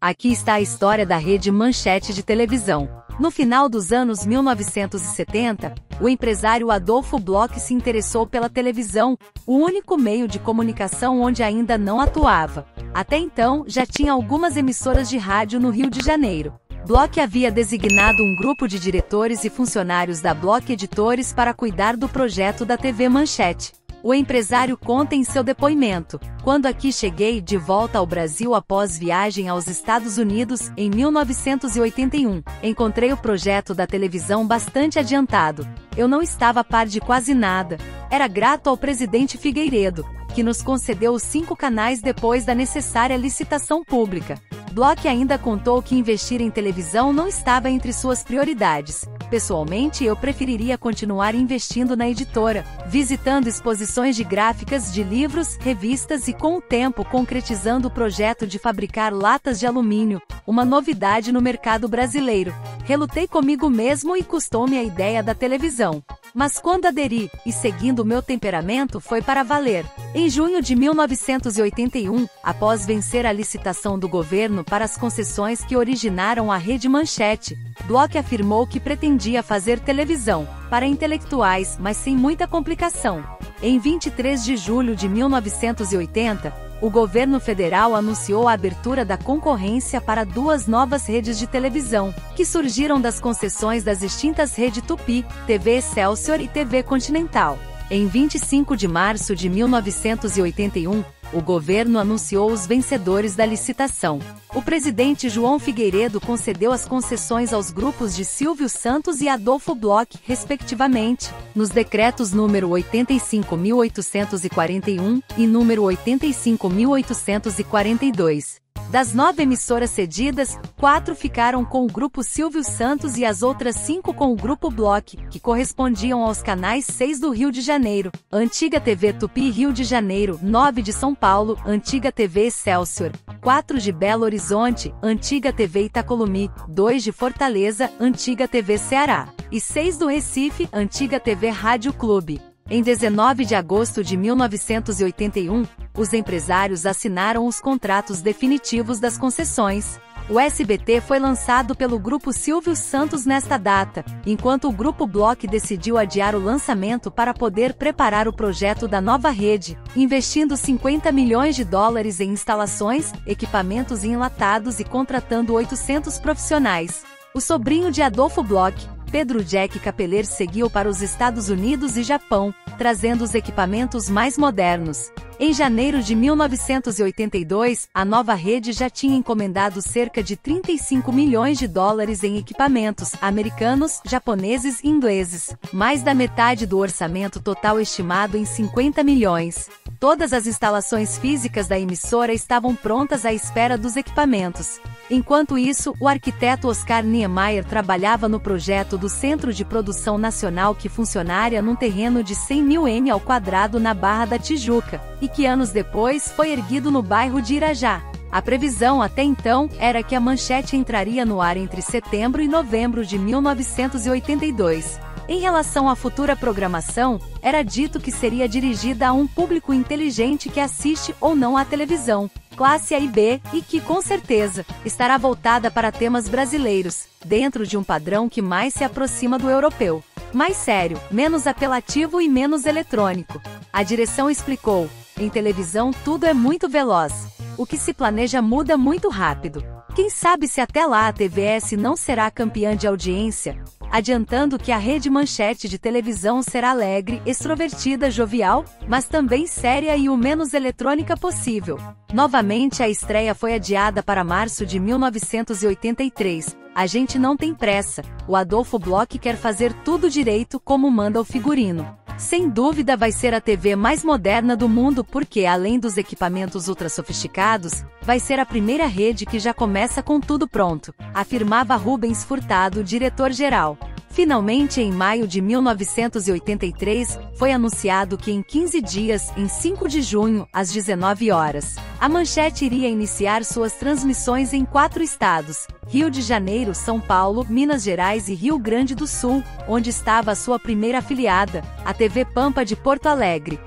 Aqui está a história da Rede Manchete de televisão. No final dos anos 1970, o empresário Adolfo Bloch se interessou pela televisão, o único meio de comunicação onde ainda não atuava. Até então, já tinha algumas emissoras de rádio no Rio de Janeiro. Bloch havia designado um grupo de diretores e funcionários da Bloch Editores para cuidar do projeto da TV Manchete. O empresário conta em seu depoimento: quando aqui cheguei de volta ao Brasil após viagem aos Estados Unidos, em 1981, encontrei o projeto da televisão bastante adiantado. Eu não estava a par de quase nada. Era grato ao presidente Figueiredo, que nos concedeu os 5 canais depois da necessária licitação pública. Bloch ainda contou que investir em televisão não estava entre suas prioridades. Pessoalmente, eu preferiria continuar investindo na editora, visitando exposições de gráficas de livros, revistas e, com o tempo, concretizando o projeto de fabricar latas de alumínio, uma novidade no mercado brasileiro. Relutei comigo mesmo e custou-me a ideia da televisão. Mas quando aderi, e seguindo meu temperamento, foi para valer. Em junho de 1981, após vencer a licitação do governo para as concessões que originaram a Rede Manchete, Bloch afirmou que pretendia fazer televisão para intelectuais, mas sem muita complicação. Em 23 de julho de 1980, o governo federal anunciou a abertura da concorrência para 2 novas redes de televisão, que surgiram das concessões das extintas Rede Tupi, TV Excelsior e TV Continental. Em 25 de março de 1981, o governo anunciou os vencedores da licitação. O presidente João Figueiredo concedeu as concessões aos grupos de Silvio Santos e Adolfo Bloch, respectivamente, nos decretos número 85.841 e número 85.842. Das 9 emissoras cedidas, 4 ficaram com o grupo Silvio Santos e as outras 5 com o grupo Bloch, que correspondiam aos canais 6 do Rio de Janeiro, Antiga TV Tupi Rio de Janeiro, 9 de São Paulo, Antiga TV Excelsior, 4 de Belo Horizonte, Antiga TV Itacolomi, 2 de Fortaleza, Antiga TV Ceará, e 6 do Recife, Antiga TV Rádio Clube. Em 19 de agosto de 1981, os empresários assinaram os contratos definitivos das concessões. O SBT foi lançado pelo grupo Silvio Santos nesta data, enquanto o grupo Bloch decidiu adiar o lançamento para poder preparar o projeto da nova rede, investindo $50 milhões em instalações, equipamentos enlatados e contratando 800 profissionais. O sobrinho de Adolfo Bloch, Pedro Jack Capeller, seguiu para os Estados Unidos e Japão, trazendo os equipamentos mais modernos. Em janeiro de 1982, a nova rede já tinha encomendado cerca de $35 milhões em equipamentos americanos, japoneses e ingleses, mais da metade do orçamento total estimado em $50 milhões. Todas as instalações físicas da emissora estavam prontas à espera dos equipamentos. Enquanto isso, o arquiteto Oscar Niemeyer trabalhava no projeto do Centro de Produção Nacional, que funcionaria num terreno de 100.000 m² na Barra da Tijuca, e que anos depois foi erguido no bairro de Irajá. A previsão até então era que a Manchete entraria no ar entre setembro e novembro de 1982. Em relação à futura programação, era dito que seria dirigida a um público inteligente que assiste ou não à televisão, classe A e B, e que, com certeza, estará voltada para temas brasileiros, dentro de um padrão que mais se aproxima do europeu. Mais sério, menos apelativo e menos eletrônico. A direção explicou: em televisão tudo é muito veloz. O que se planeja muda muito rápido. Quem sabe se até lá a TVS não será campeã de audiência, adiantando que a Rede Manchete de televisão será alegre, extrovertida, jovial, mas também séria e o menos eletrônica possível. Novamente a estreia foi adiada para março de 1983. A gente não tem pressa, o Adolfo Bloch quer fazer tudo direito como manda o figurino. Sem dúvida vai ser a TV mais moderna do mundo porque, além dos equipamentos ultra sofisticados, vai ser a primeira rede que já começa com tudo pronto, afirmava Rubens Furtado, diretor-geral. Finalmente, em maio de 1983, foi anunciado que em 15 dias, em 5 de junho, às 19 horas, a Manchete iria iniciar suas transmissões em 4 estados: Rio de Janeiro, São Paulo, Minas Gerais e Rio Grande do Sul, onde estava a sua primeira afiliada, a TV Pampa de Porto Alegre.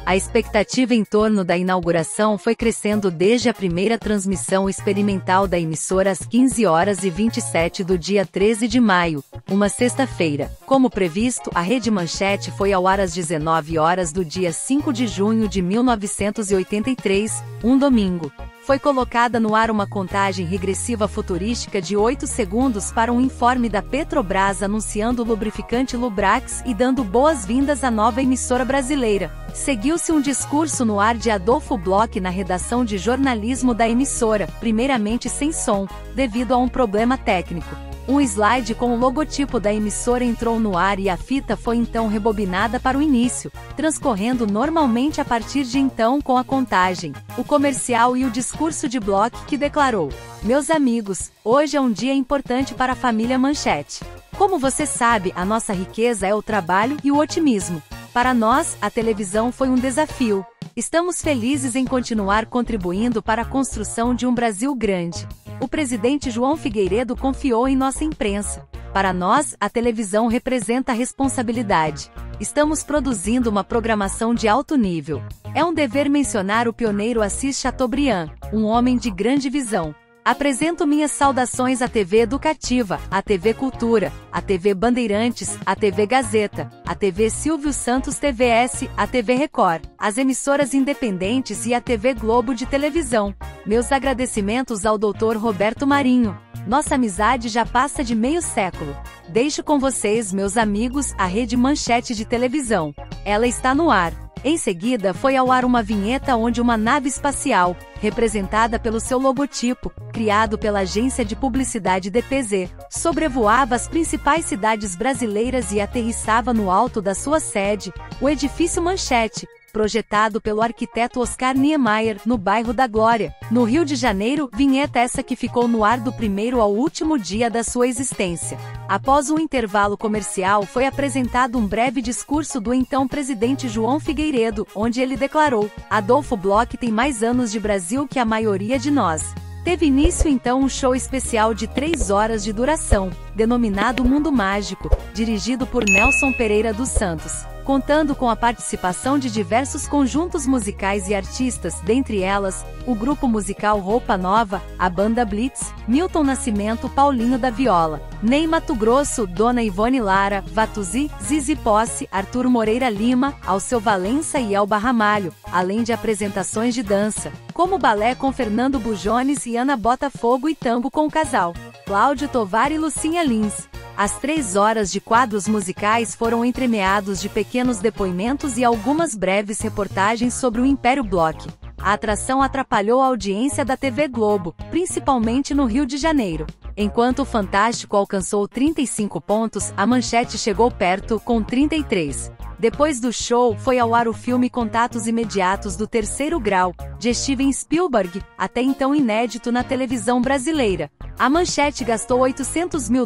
A expectativa em torno da inauguração foi crescendo desde a primeira transmissão experimental da emissora às 15h27 do dia 13 de maio, uma sexta-feira. Como previsto, a Rede Manchete foi ao ar às 19 horas do dia 5 de junho de 1983, um domingo. Foi colocada no ar uma contagem regressiva futurística de 8 segundos para um informe da Petrobras anunciando o lubrificante Lubrax e dando boas-vindas à nova emissora brasileira. Seguiu-se um discurso no ar de Adolfo Bloch na redação de jornalismo da emissora, primeiramente sem som, devido a um problema técnico. Um slide com o logotipo da emissora entrou no ar e a fita foi então rebobinada para o início, transcorrendo normalmente a partir de então com a contagem, o comercial e o discurso de Bloch, que declarou: "Meus amigos, hoje é um dia importante para a família Manchete. Como você sabe, a nossa riqueza é o trabalho e o otimismo. Para nós, a televisão foi um desafio. Estamos felizes em continuar contribuindo para a construção de um Brasil grande. O presidente João Figueiredo confiou em nossa imprensa. Para nós, a televisão representa a responsabilidade. Estamos produzindo uma programação de alto nível. É um dever mencionar o pioneiro Assis Chateaubriand, um homem de grande visão. Apresento minhas saudações à TV Educativa, à TV Cultura, à TV Bandeirantes, à TV Gazeta, à TV Silvio Santos TVS, à TV Record, às emissoras independentes e à TV Globo de televisão. Meus agradecimentos ao Dr. Roberto Marinho. Nossa amizade já passa de meio século. Deixo com vocês, meus amigos, a Rede Manchete de televisão. Ela está no ar." Em seguida foi ao ar uma vinheta onde uma nave espacial, representada pelo seu logotipo, criado pela agência de publicidade DPZ, sobrevoava as principais cidades brasileiras e aterrissava no alto da sua sede, o edifício Manchete, projetado pelo arquiteto Oscar Niemeyer, no bairro da Glória, no Rio de Janeiro, vinheta essa que ficou no ar do primeiro ao último dia da sua existência. Após um intervalo comercial foi apresentado um breve discurso do então presidente João Figueiredo, onde ele declarou: "Adolfo Bloch tem mais anos de Brasil que a maioria de nós." Teve início então um show especial de 3 horas de duração, denominado Mundo Mágico, dirigido por Nelson Pereira dos Santos, contando com a participação de diversos conjuntos musicais e artistas, dentre elas, o grupo musical Roupa Nova, a banda Blitz, Milton Nascimento, Paulinho da Viola, Ney Matogrosso, Dona Ivone Lara, Vatuzi, Zizi Posse, Arthur Moreira Lima, Alceu Valença e Elba Ramalho, além de apresentações de dança, como balé com Fernando Bujones e Ana Botafogo e tango com o casal Cláudio Tovar e Lucinha Lins. As 3 horas de quadros musicais foram entremeados de pequenos depoimentos e algumas breves reportagens sobre o Império Bloch. A atração atrapalhou a audiência da TV Globo, principalmente no Rio de Janeiro. Enquanto o Fantástico alcançou 35 pontos, a Manchete chegou perto, com 33. Depois do show, foi ao ar o filme Contatos Imediatos do Terceiro Grau, de Steven Spielberg, até então inédito na televisão brasileira. A Manchete gastou $800 mil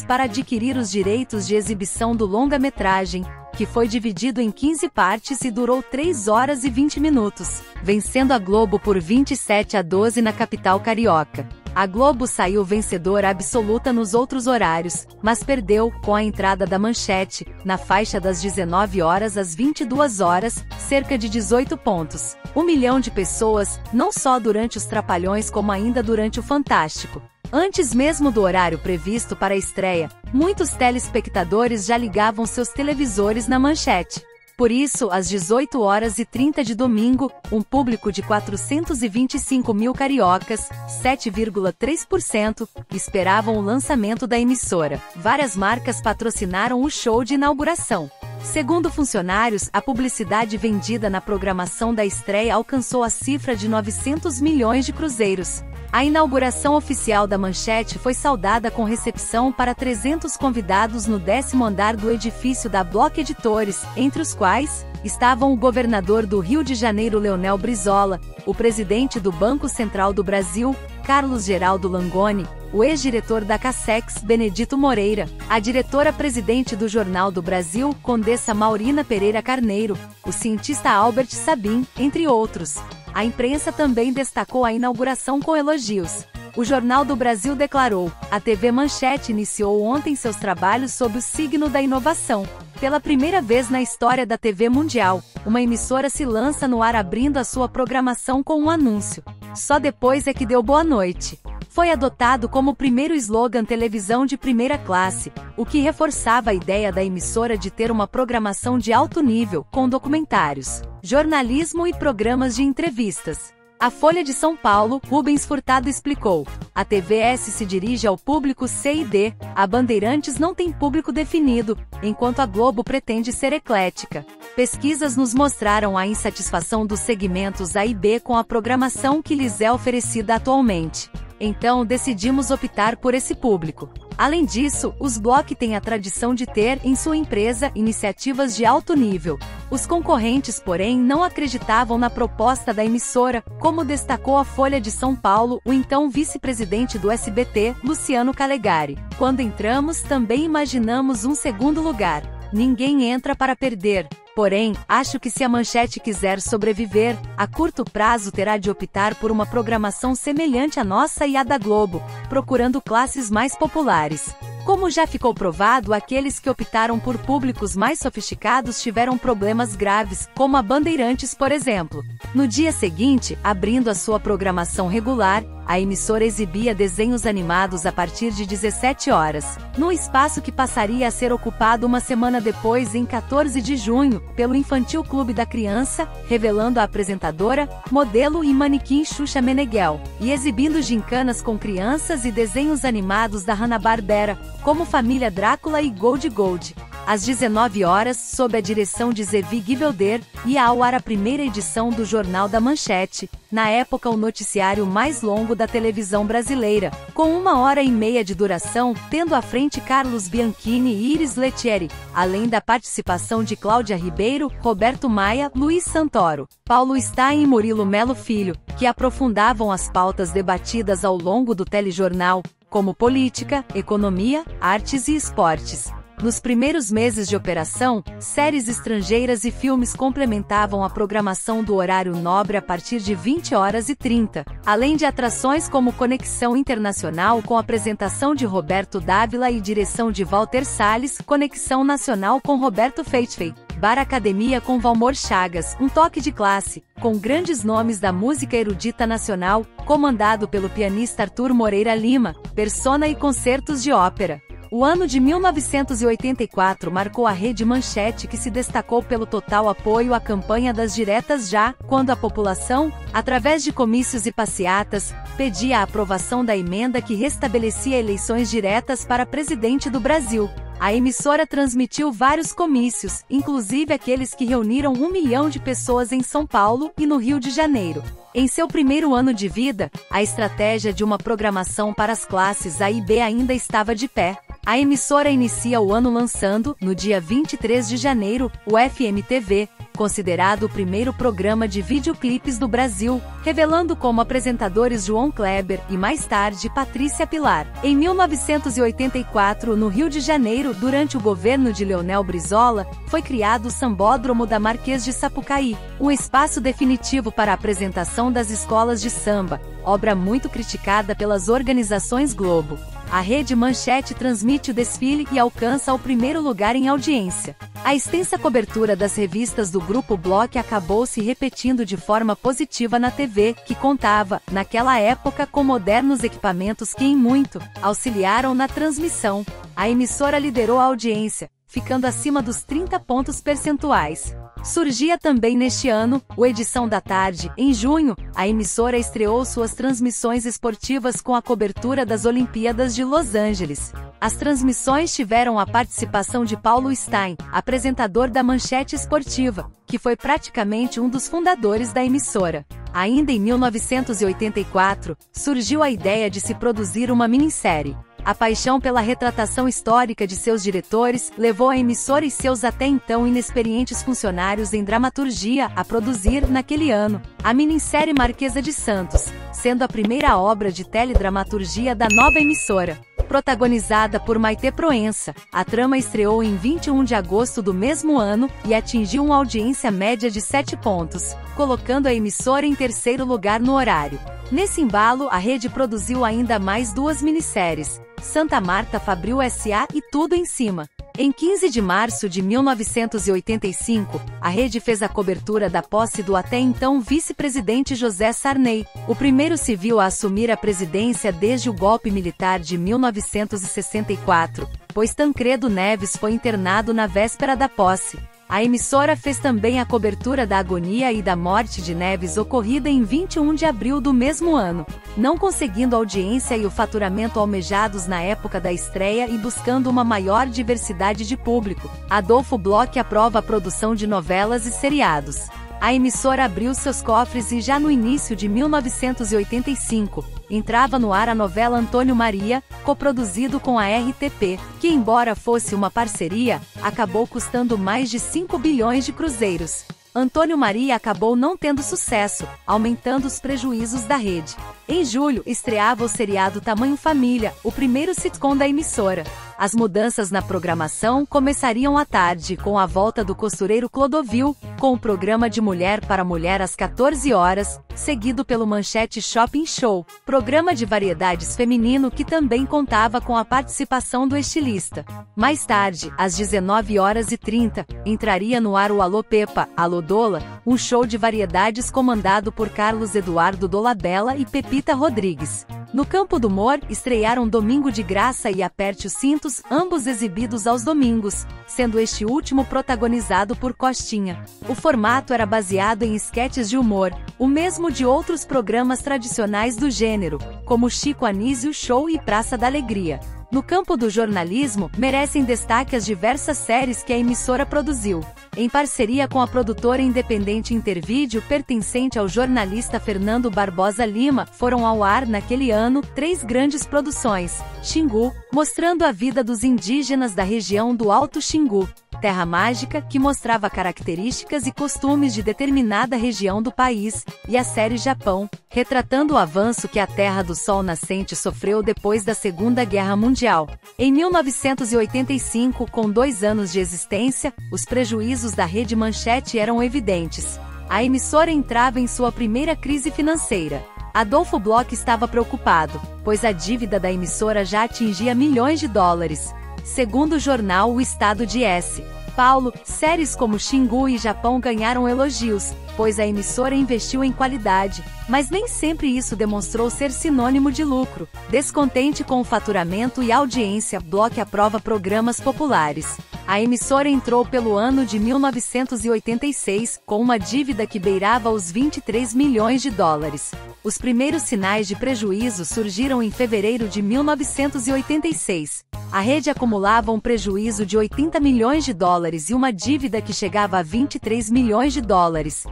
para adquirir os direitos de exibição do longa-metragem, que foi dividido em 15 partes e durou 3 horas e 20 minutos, vencendo a Globo por 27-12 na capital carioca. A Globo saiu vencedora absoluta nos outros horários, mas perdeu, com a entrada da Manchete, na faixa das 19 horas às 22 horas, cerca de 18 pontos. 1 milhão de pessoas, não só durante os Trapalhões como ainda durante o Fantástico. Antes mesmo do horário previsto para a estreia, muitos telespectadores já ligavam seus televisores na Manchete. Por isso, às 18h30 de domingo, um público de 425 mil cariocas, 7,3%, esperavam o lançamento da emissora. Várias marcas patrocinaram o show de inauguração. Segundo funcionários, a publicidade vendida na programação da estreia alcançou a cifra de 900 milhões de cruzeiros. A inauguração oficial da Manchete foi saudada com recepção para 300 convidados no 10º andar do edifício da Bloch Editores, entre os quais estavam o governador do Rio de Janeiro Leonel Brizola, o presidente do Banco Central do Brasil, Carlos Geraldo Langoni, o ex-diretor da Cassex, Benedito Moreira, a diretora-presidente do Jornal do Brasil, Condessa Maurina Pereira Carneiro, o cientista Albert Sabin, entre outros. A imprensa também destacou a inauguração com elogios. O Jornal do Brasil declarou: a TV Manchete iniciou ontem seus trabalhos sob o signo da inovação. Pela primeira vez na história da TV mundial, uma emissora se lança no ar abrindo a sua programação com um anúncio. Só depois é que deu boa noite. Foi adotado como primeiro slogan televisão de primeira classe, o que reforçava a ideia da emissora de ter uma programação de alto nível, com documentários, jornalismo e programas de entrevistas. A Folha de São Paulo, Rubens Furtado explicou: a TVS se dirige ao público C e D, a Bandeirantes não tem público definido, enquanto a Globo pretende ser eclética. Pesquisas nos mostraram a insatisfação dos segmentos A e B com a programação que lhes é oferecida atualmente. Então decidimos optar por esse público. Além disso, os Bloch têm a tradição de ter, em sua empresa, iniciativas de alto nível. Os concorrentes, porém, não acreditavam na proposta da emissora, como destacou a Folha de São Paulo, o então vice-presidente do SBT, Luciano Calegari. Quando entramos, também imaginamos um segundo lugar. Ninguém entra para perder. Porém, acho que se a Manchete quiser sobreviver, a curto prazo terá de optar por uma programação semelhante à nossa e à da Globo, procurando classes mais populares. Como já ficou provado, aqueles que optaram por públicos mais sofisticados tiveram problemas graves, como a Bandeirantes, por exemplo. No dia seguinte, abrindo a sua programação regular, a emissora exibia desenhos animados a partir de 17 horas, num espaço que passaria a ser ocupado uma semana depois, em 14 de junho, pelo Infantil Clube da Criança, revelando a apresentadora, modelo e manequim Xuxa Meneghel, e exibindo gincanas com crianças e desenhos animados da Hanna-Barbera, como Família Drácula e Gold Gold. Às 19 horas, sob a direção de Zevi Givelder, ia ao ar a primeira edição do Jornal da Manchete, na época o noticiário mais longo da televisão brasileira, com 1h30 de duração, tendo à frente Carlos Bianchini e Iris Lettieri, além da participação de Cláudia Ribeiro, Roberto Maia, Luiz Santoro, Paulo Stein e Murilo Melo Filho, que aprofundavam as pautas debatidas ao longo do telejornal, como política, economia, artes e esportes. Nos primeiros meses de operação, séries estrangeiras e filmes complementavam a programação do horário nobre a partir de 20h30, além de atrações como Conexão Internacional com apresentação de Roberto Dávila e direção de Walter Salles, Conexão Nacional com Roberto Feitfei, Bar Academia com Valmor Chagas, um toque de classe, com grandes nomes da música erudita nacional, comandado pelo pianista Arthur Moreira Lima, Persona e concertos de ópera. O ano de 1984 marcou a Rede Manchete, que se destacou pelo total apoio à campanha das diretas já, quando a população, através de comícios e passeatas, pedia a aprovação da emenda que restabelecia eleições diretas para presidente do Brasil. A emissora transmitiu vários comícios, inclusive aqueles que reuniram 1 milhão de pessoas em São Paulo e no Rio de Janeiro. Em seu primeiro ano de vida, a estratégia de uma programação para as classes A e B ainda estava de pé. A emissora inicia o ano lançando, no dia 23 de janeiro, o FMTV, considerado o primeiro programa de videoclipes do Brasil, revelando como apresentadores João Kleber e, mais tarde, Patrícia Pilar. Em 1984, no Rio de Janeiro, durante o governo de Leonel Brizola, foi criado o Sambódromo da Marquês de Sapucaí, um espaço definitivo para a apresentação das escolas de samba, obra muito criticada pelas organizações Globo. A Rede Manchete transmite o desfile e alcança o primeiro lugar em audiência. A extensa cobertura das revistas do Grupo Bloch acabou se repetindo de forma positiva na TV, que contava, naquela época, com modernos equipamentos que, em muito, auxiliaram na transmissão. A emissora liderou a audiência, ficando acima dos 30 pontos percentuais. Surgia também neste ano, o Edição da Tarde. Em junho, a emissora estreou suas transmissões esportivas com a cobertura das Olimpíadas de Los Angeles. As transmissões tiveram a participação de Paulo Stein, apresentador da Manchete Esportiva, que foi praticamente um dos fundadores da emissora. Ainda em 1984, surgiu a ideia de se produzir uma minissérie. A paixão pela retratação histórica de seus diretores levou a emissora e seus até então inexperientes funcionários em dramaturgia a produzir, naquele ano, a minissérie Marquesa de Santos, sendo a primeira obra de teledramaturgia da nova emissora. Protagonizada por Maitê Proença, a trama estreou em 21 de agosto do mesmo ano e atingiu uma audiência média de 7 pontos, colocando a emissora em terceiro lugar no horário. Nesse embalo, a rede produziu ainda mais 2 minisséries, Santa Marta Fabril S.A. e Tudo em Cima. Em 15 de março de 1985, a rede fez a cobertura da posse do até então vice-presidente José Sarney, o primeiro civil a assumir a presidência desde o golpe militar de 1964, pois Tancredo Neves foi internado na véspera da posse. A emissora fez também a cobertura da agonia e da morte de Neves ocorrida em 21 de abril do mesmo ano, não conseguindo a audiência e o faturamento almejados na época da estreia e buscando uma maior diversidade de público. Adolfo Bloch aprova a produção de novelas e seriados. A emissora abriu seus cofres e já no início de 1985, entrava no ar a novela Antônio Maria, coproduzido com a RTP, que embora fosse uma parceria, acabou custando mais de 5 bilhões de cruzeiros. Antônio Maria acabou não tendo sucesso, aumentando os prejuízos da rede. Em julho, estreava o seriado Tamanho Família, o primeiro sitcom da emissora. As mudanças na programação começariam à tarde, com a volta do costureiro Clodovil, com o programa de Mulher para Mulher às 14 horas, seguido pelo Manchete Shopping Show, programa de variedades feminino que também contava com a participação do estilista. Mais tarde, às 19h30, entraria no ar o Alô Pepa, Alô Dola, um show de variedades comandado por Carlos Eduardo Dolabella e Pepita Rodrigues. No campo do humor, estrearam Domingo de Graça e Aperte os Cintos, ambos exibidos aos domingos, sendo este último protagonizado por Costinha. O formato era baseado em esquetes de humor, o mesmo de outros programas tradicionais do gênero, como Chico Anísio Show e Praça da Alegria. No campo do jornalismo, merecem destaque as diversas séries que a emissora produziu. Em parceria com a produtora independente Intervídeo, pertencente ao jornalista Fernando Barbosa Lima, foram ao ar naquele ano 3 grandes produções: Xingu, mostrando a vida dos indígenas da região do Alto Xingu; Terra Mágica, que mostrava características e costumes de determinada região do país, e a série Japão, retratando o avanço que a Terra do Sol Nascente sofreu depois da Segunda Guerra Mundial. Em 1985, com 2 anos de existência, os prejuízos da Rede Manchete eram evidentes. A emissora entrava em sua primeira crise financeira. Adolfo Bloch estava preocupado, pois a dívida da emissora já atingia milhões de dólares. Segundo o jornal O Estado de S. Paulo, séries como Xingu e Japão ganharam elogios, pois a emissora investiu em qualidade, mas nem sempre isso demonstrou ser sinônimo de lucro. Descontente com o faturamento e audiência, Bloch aprova programas populares. A emissora entrou pelo ano de 1986, com uma dívida que beirava os 23 milhões de dólares. Os primeiros sinais de prejuízo surgiram em fevereiro de 1986. A rede acumulava um prejuízo de 80 milhões de dólares e uma dívida que chegava a 23 milhões de dólares.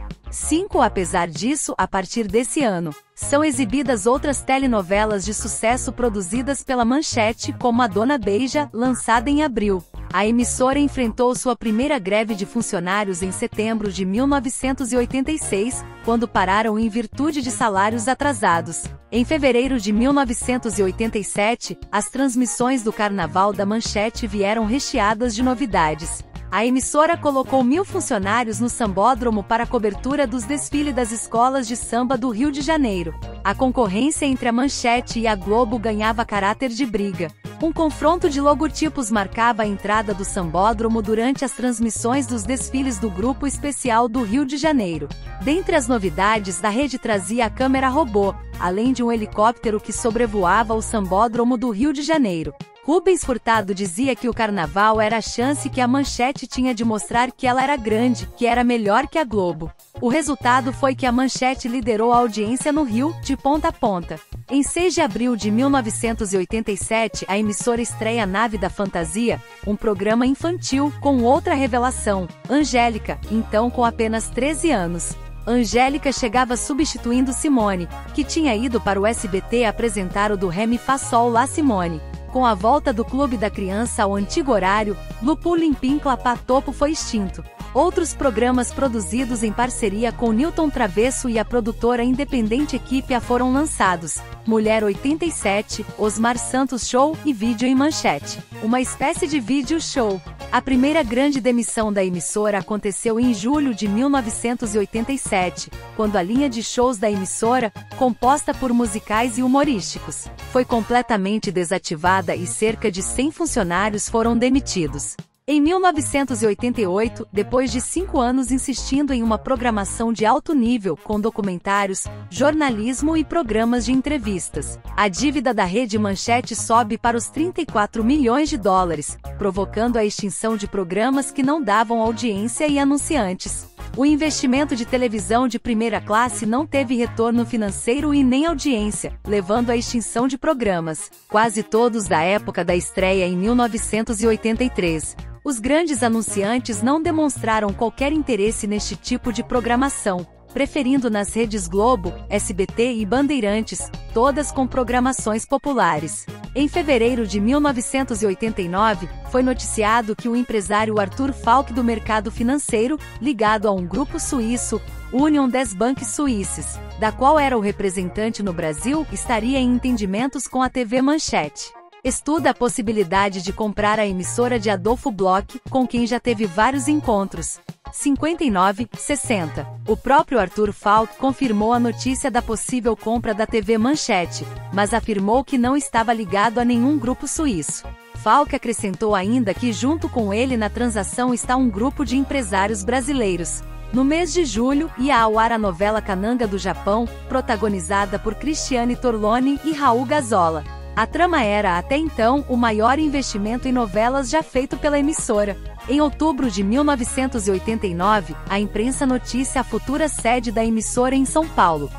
Apesar disso, a partir desse ano, são exibidas outras telenovelas de sucesso produzidas pela Manchete, como A Dona Beija, lançada em abril. A emissora enfrentou sua primeira greve de funcionários em setembro de 1986, quando pararam em virtude de salários atrasados. Em fevereiro de 1987, as transmissões do Carnaval da Manchete vieram recheadas de novidades. A emissora colocou 1.000 funcionários no Sambódromo para a cobertura dos desfiles das escolas de samba do Rio de Janeiro. A concorrência entre a Manchete e a Globo ganhava caráter de briga. Um confronto de logotipos marcava a entrada do Sambódromo durante as transmissões dos desfiles do Grupo Especial do Rio de Janeiro. Dentre as novidades, a rede trazia a câmera robô, além de um helicóptero que sobrevoava o Sambódromo do Rio de Janeiro. Rubens Furtado dizia que o Carnaval era a chance que a Manchete tinha de mostrar que ela era grande, que era melhor que a Globo. O resultado foi que a Manchete liderou a audiência no Rio, de ponta a ponta. Em 6 de abril de 1987, a emissora estreia Nave da Fantasia, um programa infantil, com outra revelação, Angélica, então com apenas 13 anos. Angélica chegava substituindo Simone, que tinha ido para o SBT apresentar o do Ré Mi Fá Sol Lá Simone. Com a volta do Clube da Criança ao antigo horário, Lupu Limpim Clapá Topo foi extinto. Outros programas produzidos em parceria com Newton Travesso e a produtora independente Equipe A foram lançados: Mulher 87, Osmar Santos Show e Vídeo em Manchete, uma espécie de vídeo show. A primeira grande demissão da emissora aconteceu em julho de 1987, quando a linha de shows da emissora, composta por musicais e humorísticos, foi completamente desativada e cerca de 100 funcionários foram demitidos. Em 1988, depois de 5 anos insistindo em uma programação de alto nível, com documentários, jornalismo e programas de entrevistas, a dívida da Rede Manchete sobe para os 34 milhões de dólares, provocando a extinção de programas que não davam audiência e anunciantes. O investimento de televisão de primeira classe não teve retorno financeiro e nem audiência, levando à extinção de programas, quase todos da época da estreia em 1983. Os grandes anunciantes não demonstraram qualquer interesse neste tipo de programação, preferindo nas redes Globo, SBT e Bandeirantes, todas com programações populares. Em fevereiro de 1989, foi noticiado que o empresário Arthur Falck do mercado financeiro, ligado a um grupo suíço, Union des Banques Suisses, da qual era o representante no Brasil, estaria em entendimentos com a TV Manchete. Estuda a possibilidade de comprar a emissora de Adolfo Bloch, com quem já teve vários encontros. 59-60. O próprio Arthur Falck confirmou a notícia da possível compra da TV Manchete, mas afirmou que não estava ligado a nenhum grupo suíço. Falck acrescentou ainda que junto com ele na transação está um grupo de empresários brasileiros. No mês de julho, ia ao ar a novela Kananga do Japão, protagonizada por Cristiane Torlone e Raul Gazola. A trama era, até então, o maior investimento em novelas já feito pela emissora. Em outubro de 1989, a imprensa noticia a futura sede da emissora em São Paulo.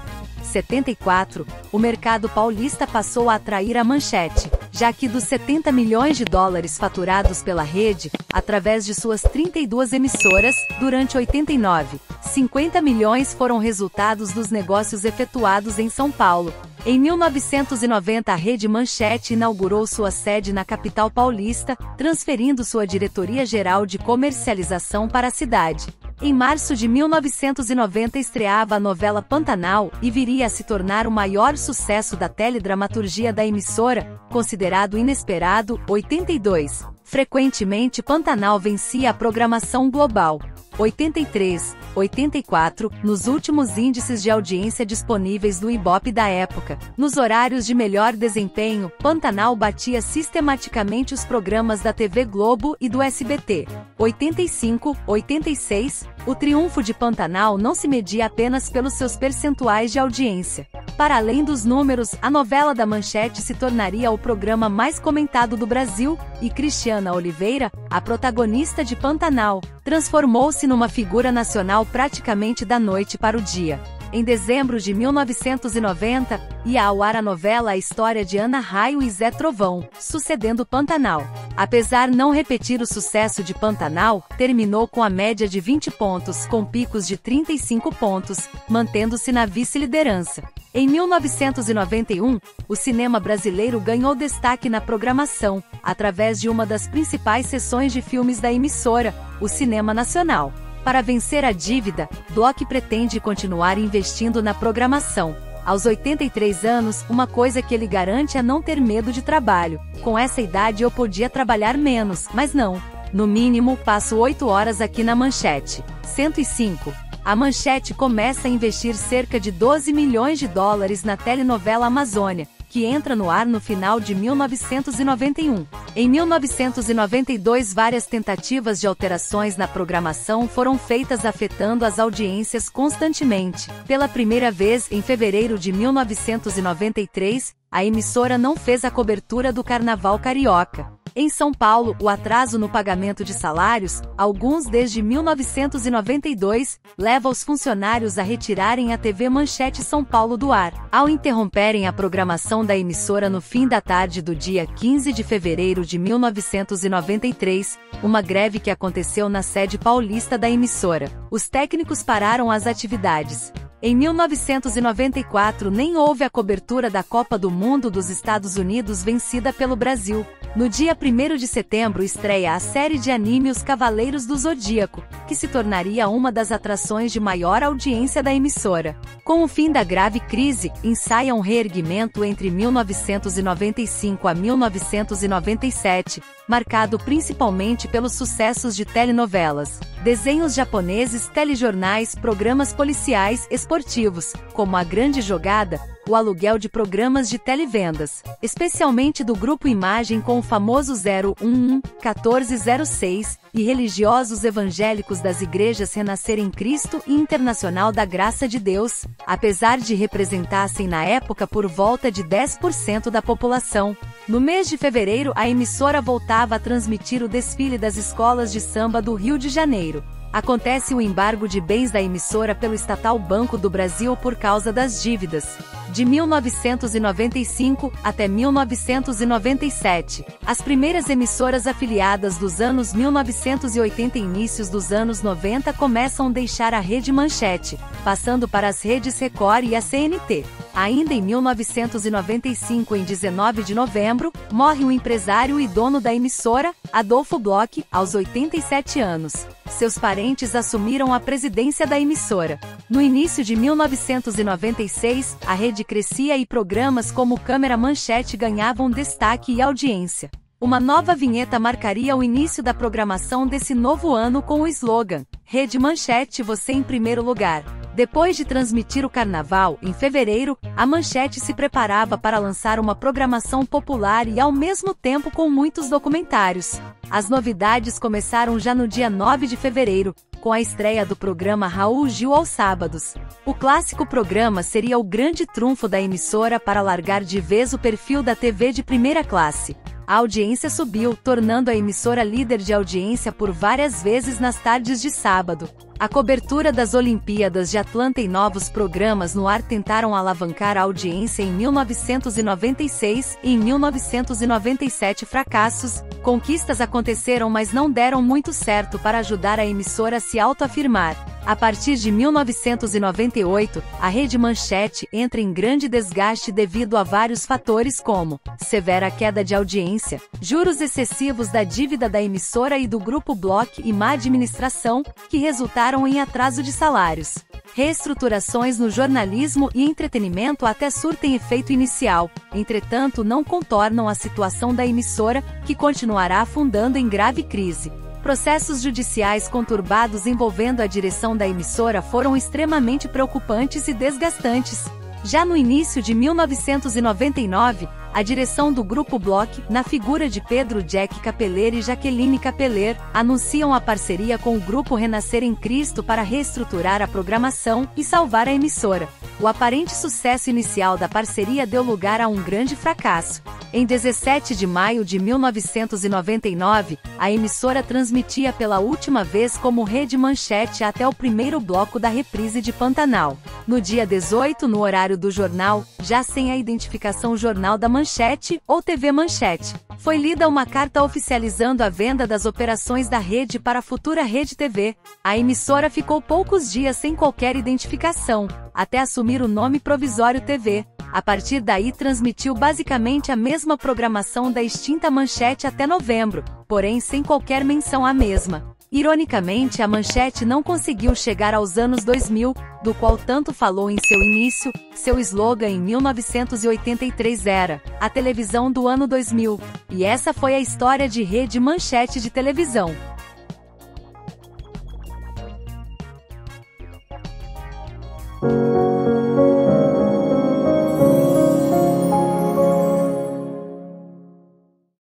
74, o mercado paulista passou a atrair a Manchete, já que dos 70 milhões de dólares faturados pela rede, através de suas 32 emissoras, durante 89, 50 milhões foram resultados dos negócios efetuados em São Paulo. Em 1990, a Rede Manchete inaugurou sua sede na capital paulista, transferindo sua diretoria-geral de comercialização para a cidade. Em março de 1990 estreava a novela Pantanal e viria a se tornar o maior sucesso da teledramaturgia da emissora, considerado inesperado. 82. Frequentemente Pantanal vencia a programação global. 83, 84, nos últimos índices de audiência disponíveis do Ibope da época, nos horários de melhor desempenho, Pantanal batia sistematicamente os programas da TV Globo e do SBT. 85, 86, o triunfo de Pantanal não se media apenas pelos seus percentuais de audiência. Para além dos números, a novela da Manchete se tornaria o programa mais comentado do Brasil, e Cristiana Oliveira, a protagonista de Pantanal, transformou-se numa figura nacional praticamente da noite para o dia. Em dezembro de 1990, ia ao ar a novela A História de Ana Raio e Zé Trovão, sucedendo Pantanal. Apesar não repetir o sucesso de Pantanal, terminou com a média de 20 pontos, com picos de 35 pontos, mantendo-se na vice-liderança. Em 1991, o cinema brasileiro ganhou destaque na programação, através de uma das principais seções de filmes da emissora, o Cinema Nacional. Para vencer a dívida, Bloch pretende continuar investindo na programação. Aos 83 anos, uma coisa que ele garante é não ter medo de trabalho. Com essa idade eu podia trabalhar menos, mas não. No mínimo, passo 8 horas aqui na Manchete. 105. A Manchete começa a investir cerca de 12 milhões de dólares na telenovela Amazônia, que entra no ar no final de 1991. Em 1992, várias tentativas de alterações na programação foram feitas, afetando as audiências constantemente. Pela primeira vez, em fevereiro de 1993, a emissora não fez a cobertura do Carnaval Carioca. Em São Paulo, o atraso no pagamento de salários, alguns desde 1992, leva os funcionários a retirarem a TV Manchete São Paulo do ar. Ao interromperem a programação da emissora no fim da tarde do dia 15 de fevereiro de 1993, uma greve que aconteceu na sede paulista da emissora, os técnicos pararam as atividades. Em 1994 nem houve a cobertura da Copa do Mundo dos Estados Unidos vencida pelo Brasil. No dia 1º de setembro estreia a série de anime Os Cavaleiros do Zodíaco, que se tornaria uma das atrações de maior audiência da emissora. Com o fim da grave crise, ensaia um reerguimento entre 1995 a 1997, marcado principalmente pelos sucessos de telenovelas, desenhos japoneses, telejornais, programas policiais, esportivos, como A Grande Jogada, o aluguel de programas de televendas, especialmente do Grupo Imagem com o famoso 011-1406, e religiosos evangélicos das igrejas Renascer em Cristo e Internacional da Graça de Deus, apesar de representassem na época por volta de 10% da população. No mês de fevereiro, a emissora voltava a transmitir o desfile das escolas de samba do Rio de Janeiro. Acontece o embargo de bens da emissora pelo estatal Banco do Brasil por causa das dívidas. De 1995 até 1997, as primeiras emissoras afiliadas dos anos 1980 e inícios dos anos 90 começam a deixar a Rede Manchete, passando para as redes Record e a CNT. Ainda em 1995, em 19 de novembro, morre o empresário e dono da emissora, Adolfo Bloch, aos 87 anos. Seus parentes assumiram a presidência da emissora. No início de 1996, a rede crescia e programas como Câmera Manchete ganhavam destaque e audiência. Uma nova vinheta marcaria o início da programação desse novo ano com o slogan: Rede Manchete, você em primeiro lugar. Depois de transmitir o Carnaval, em fevereiro, a Manchete se preparava para lançar uma programação popular e ao mesmo tempo com muitos documentários. As novidades começaram já no dia 9 de fevereiro, com a estreia do programa Raul Gil aos sábados. O clássico programa seria o grande trunfo da emissora para largar de vez o perfil da TV de primeira classe. A audiência subiu, tornando a emissora líder de audiência por várias vezes nas tardes de sábado. A cobertura das Olimpíadas de Atlanta e novos programas no ar tentaram alavancar a audiência em 1996 e em 1997 fracassos. Conquistas aconteceram, mas não deram muito certo para ajudar a emissora a se autoafirmar. A partir de 1998, a Rede Manchete entra em grande desgaste devido a vários fatores como severa queda de audiência, juros excessivos da dívida da emissora e do Grupo Bloch e má administração, que resultaram em atraso de salários. Reestruturações no jornalismo e entretenimento até surtem efeito inicial, entretanto não contornam a situação da emissora, que continuará afundando em grave crise. Processos judiciais conturbados envolvendo a direção da emissora foram extremamente preocupantes e desgastantes. Já no início de 1999, a direção do Grupo Bloch, na figura de Pedro Jack Capeller e Jaqueline Capeller, anunciam a parceria com o Grupo Renascer em Cristo para reestruturar a programação e salvar a emissora. O aparente sucesso inicial da parceria deu lugar a um grande fracasso. Em 17 de maio de 1999, a emissora transmitia pela última vez como Rede Manchete até o primeiro bloco da reprise de Pantanal. No dia 18, no horário do jornal, já sem a identificação Jornal da Manchete ou TV Manchete, foi lida uma carta oficializando a venda das operações da rede para a futura Rede TV. A emissora ficou poucos dias sem qualquer identificação, até assumir o nome provisório TV. A partir daí transmitiu basicamente a mesma programação da extinta Manchete até novembro, porém sem qualquer menção à mesma. Ironicamente, a Manchete não conseguiu chegar aos anos 2000, do qual tanto falou em seu início. Seu slogan em 1983 era "A televisão do ano 2000", e essa foi a história de Rede Manchete de televisão.